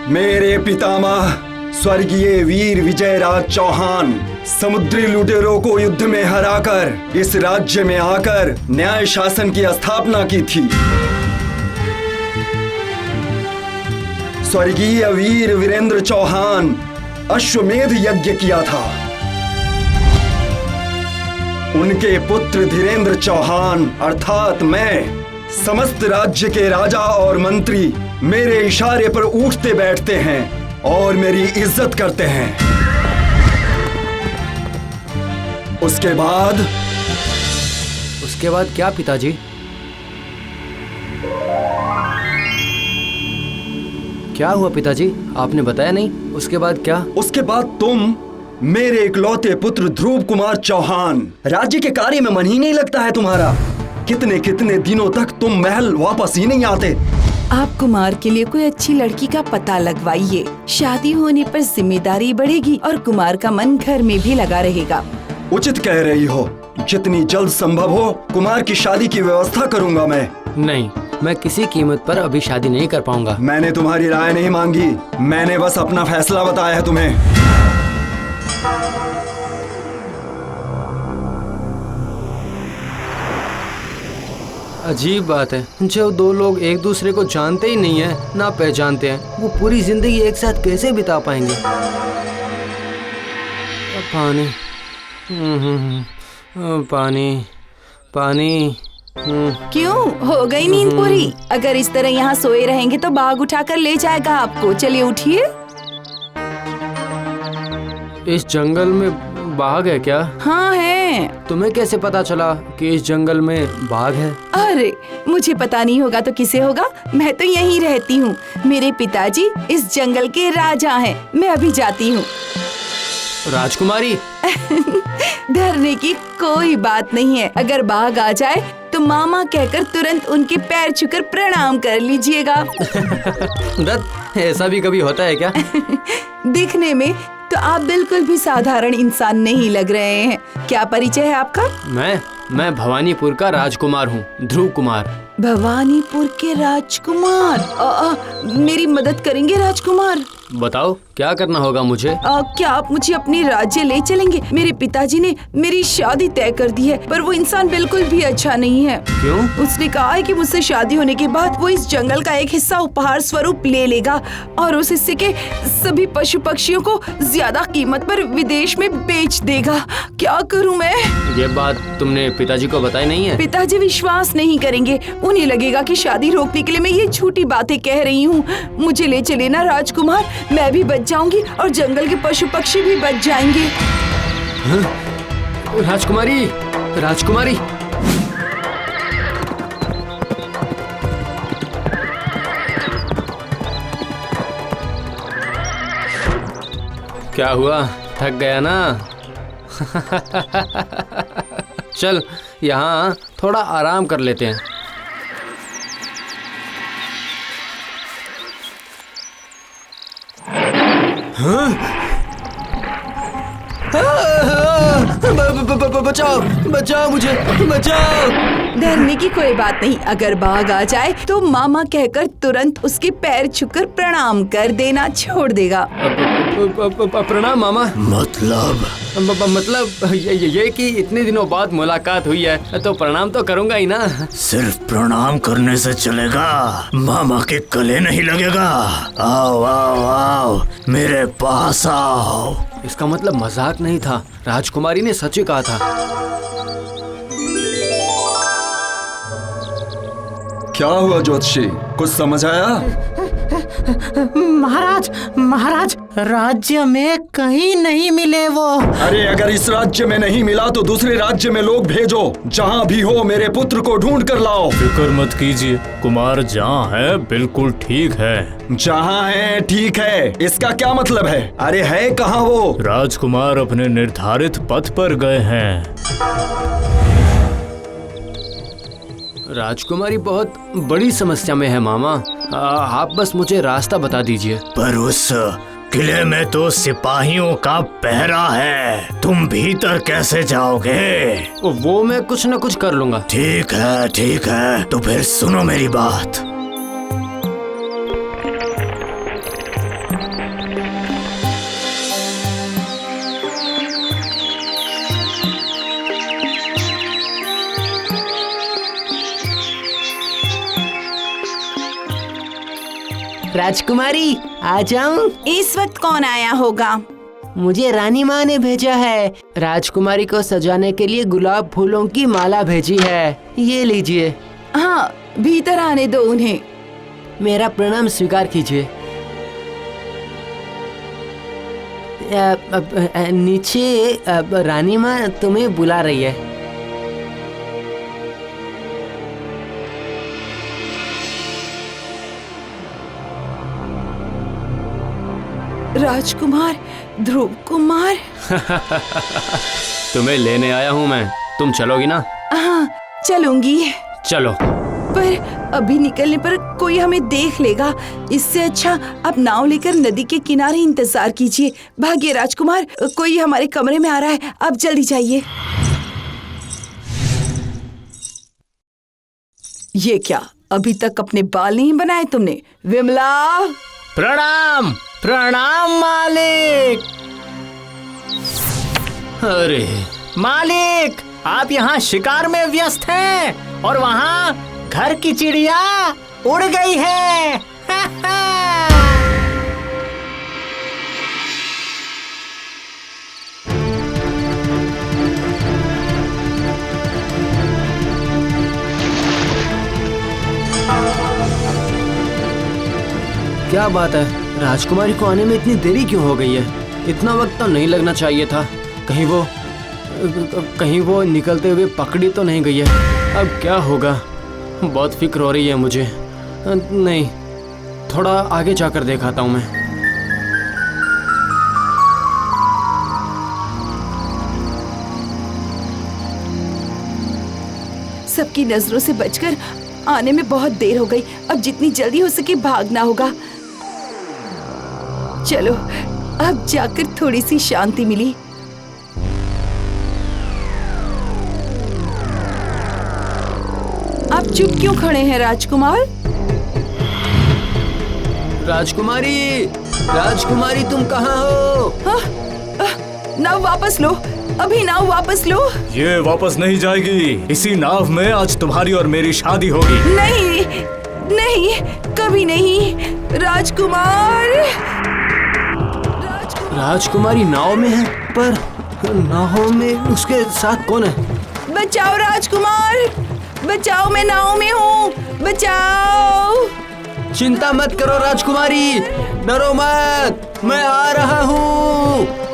मेरे पितामह स्वर्गीय वीर विजयराज चौहान समुद्री लुटेरों को युद्ध में हराकर इस राज्य में आकर न्याय शासन की स्थापना की थी। स्वर्गीय वीर वीरेंद्र चौहान अश्वमेध यज्ञ किया था। उनके पुत्र धीरेन्द्र चौहान अर्थात मैं, समस्त राज्य के राजा और मंत्री मेरे इशारे पर उठते बैठते हैं और मेरी इज्जत करते हैं। उसके बाद क्या पिताजी? क्या हुआ पिताजी? आपने बताया नहीं। उसके बाद क्या? उसके बाद तुम मेरे इकलौते पुत्र ध्रुव कुमार चौहान, राज्य के कार्य में मन ही नहीं लगता है तुम्हारा। कितने कितने दिनों तक तुम महल वापस ही नहीं आते। आप कुमार के लिए कोई अच्छी लड़की का पता लगवाइए। शादी होने पर जिम्मेदारी बढ़ेगी और कुमार का मन घर में भी लगा रहेगा। उचित कह रही हो। जितनी जल्द संभव हो कुमार की शादी की व्यवस्था करूंगा मैं। नहीं, मैं किसी कीमत पर अभी शादी नहीं कर पाऊंगा। मैंने तुम्हारी राय नहीं मांगी, मैंने बस अपना फैसला बताया है तुम्हें। अजीब बात है, जो दो लोग एक दूसरे को जानते ही नहीं है, ना पहचानते हैं, वो पूरी जिंदगी एक साथ कैसे बिता पाएंगे? पानी, पानी, पानी। क्यों, हो गई नींद पूरी? अगर इस तरह यहाँ सोए रहेंगे तो बाघ उठाकर ले जाएगा आपको। चलिए उठिए। इस जंगल में बाघ है क्या? हाँ है। तुम्हें कैसे पता चला कि इस जंगल में बाघ है? अरे मुझे पता नहीं होगा तो किसे होगा? मैं तो यहीं रहती हूँ। मेरे पिताजी इस जंगल के राजा हैं। मैं अभी जाती हूँ। राजकुमारी। डरने की कोई बात नहीं है। अगर बाघ आ जाए तो मामा कहकर तुरंत उनके पैर छूकर प्रणाम कर लीजिएगा। दत्त, ऐसा भी कभी होता है क्या? दिखने में तो आप बिल्कुल भी साधारण इंसान नहीं लग रहे हैं। क्या परिचय है आपका? मैं भवानीपुर का राजकुमार हूँ, ध्रुव कुमार। भवानीपुर के राजकुमार। मेरी मदद करेंगे राजकुमार? बताओ क्या करना होगा मुझे? क्या आप मुझे अपने राज्य ले चलेंगे? मेरे पिताजी ने मेरी शादी तय कर दी है, पर वो इंसान बिल्कुल भी अच्छा नहीं है। क्यों? उसने कहा है कि मुझसे शादी होने के बाद वो इस जंगल का एक हिस्सा उपहार स्वरूप ले लेगा और उस हिस्से के सभी पशु पक्षियों को ज्यादा कीमत पर विदेश में बेच देगा। क्या करूं मैं? ये बात तुमने पिताजी को बताई नहीं है? पिताजी विश्वास नहीं करेंगे। उन्हें लगेगा कि शादी रोकने के लिए मैं ये झूठी बातें कह रही हूँ। मुझे ले चले ना राजकुमार, मैं भी बच जाऊंगी और जंगल के पशु पक्षी भी बच जाएंगे। राजकुमारी, राजकुमारी। क्या हुआ, थक गया ना? चल यहाँ थोड़ा आराम कर लेते हैं। बचाओ, बचाओ मुझे, बचाओ। डरने की कोई बात नहीं। अगर बाघ आ जाए तो मामा कहकर तुरंत उसके पैर छूकर प्रणाम कर देना, छोड़ देगा। प्रणाम मामा। मतलब ये कि इतने दिनों बाद मुलाकात हुई है तो प्रणाम तो करूंगा ही ना। सिर्फ प्रणाम करने से चलेगा? मामा के गले नहीं लगेगा। आओ आओ आओ, मेरे पास आओ। इसका मतलब मजाक नहीं था, राजकुमारी ने सच ही कहा था। क्या हुआ ज्योतिषी, कुछ समझ आया? महाराज, राज्य में कहीं नहीं मिले वो। अरे अगर इस राज्य में नहीं मिला तो दूसरे राज्य में लोग भेजो। जहाँ भी हो मेरे पुत्र को ढूंढ कर लाओ। फिक्र मत कीजिए, कुमार जहाँ है बिल्कुल ठीक है। जहाँ है ठीक है, इसका क्या मतलब है? अरे है कहाँ वो? राजकुमार अपने निर्धारित पथ पर गए हैं। राजकुमारी बहुत बड़ी समस्या में है मामा। आप बस मुझे रास्ता बता दीजिए। पर उस किले में तो सिपाहियों का पहरा है, तुम भीतर कैसे जाओगे? वो मैं कुछ न कुछ कर लूंगा। ठीक है, तो फिर सुनो मेरी बात। राजकुमारी आ जाऊं? इस वक्त कौन आया होगा? मुझे रानी माँ ने भेजा है। राजकुमारी को सजाने के लिए गुलाब फूलों की माला भेजी है। ये लीजिए। हाँ, भीतर आने दो उन्हें। मेरा प्रणाम स्वीकार कीजिए। नीचे रानी माँ तुम्हें बुला रही है। राजकुमार, ध्रुव कुमार। तुम्हें लेने आया हूँ मैं। तुम चलोगी ना? हाँ, चलूंगी। चलो। पर अभी निकलने पर कोई हमें देख लेगा। इससे अच्छा आप नाव लेकर नदी के किनारे इंतजार कीजिए। भागिए राजकुमार, कोई हमारे कमरे में आ रहा है। आप जल्दी जाइए। ये क्या, अभी तक अपने बाल नहीं बनाए तुमने? विमला! प्रणाम प्रणाम मालिक। अरे मालिक, आप यहाँ शिकार में व्यस्त हैं और वहाँ घर की चिड़िया उड़ गई है। क्या बात है, राजकुमारी को आने में इतनी देरी क्यों हो गई है? इतना वक्त तो नहीं लगना चाहिए था। कहीं वो निकलते हुए पकड़ी तो नहीं गई है? अब क्या होगा? बहुत फिक्र हो रही है मुझे। नहीं, थोड़ा आगे जाकर दिखाता हूँ मैं। सबकी नजरों से बचकर आने में बहुत देर हो गई। अब जितनी जल्दी हो सके भागना होगा। चलो, अब जाकर थोड़ी सी शांति मिली। आप चुप क्यों खड़े हैं राजकुमार? राजकुमारी, राजकुमारी तुम कहाँ हो? नाव वापस लो, अभी नाव वापस लो। ये वापस नहीं जाएगी। इसी नाव में आज तुम्हारी और मेरी शादी होगी। नहीं नहीं, कभी नहीं। राजकुमार! राजकुमारी नाव में है, पर नाव में उसके साथ कौन है? बचाओ राजकुमार, बचाओ, मैं नाव में हूँ, बचाओ। चिंता मत करो राजकुमारी, डरो मत, मैं आ रहा हूँ।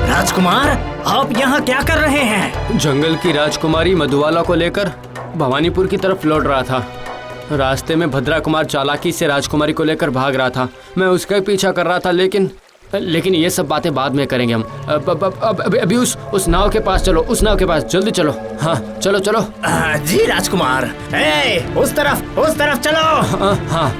राजकुमार, आप यहाँ क्या कर रहे हैं? जंगल की राजकुमारी मधुबाला को लेकर भवानीपुर की तरफ लौट रहा था। रास्ते में भद्रा कुमार चालाकी से राजकुमारी को लेकर भाग रहा था। मैं उसका पीछा कर रहा था, लेकिन ये सब बातें बाद में करेंगे हम। अभी उस नाव के पास चलो, उस नाव के पास जल्दी चलो। हाँ, चलो चलो। जी राजकुमार। उस तरफ चलो। हाँ।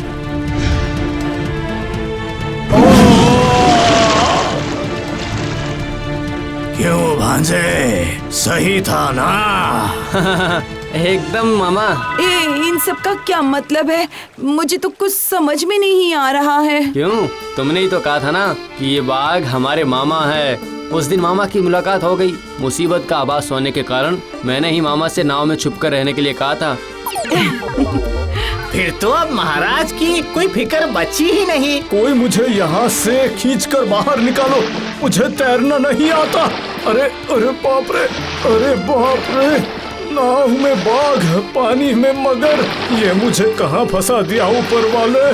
क्यों भांजे, सही था ना? एकदम मामा। इन सब का क्या मतलब है? मुझे तो कुछ समझ में नहीं आ रहा है। क्यों? तुमने ही तो कहा था ना कि ये बाघ हमारे मामा है। उस दिन मामा की मुलाकात हो गई। मुसीबत का आभास होने के कारण मैंने ही मामा से नाव में छुपकर रहने के लिए कहा था। फिर तो अब महाराज की कोई फिक्र बची ही नहीं। कोई मुझे यहाँ से खींचकर बाहर निकालो, मुझे तैरना नहीं आता। अरे अरे बाप रे, अरे बाप रे, नाव में बाघ, पानी में मगर, ये मुझे कहाँ फंसा दिया ऊपर वाले।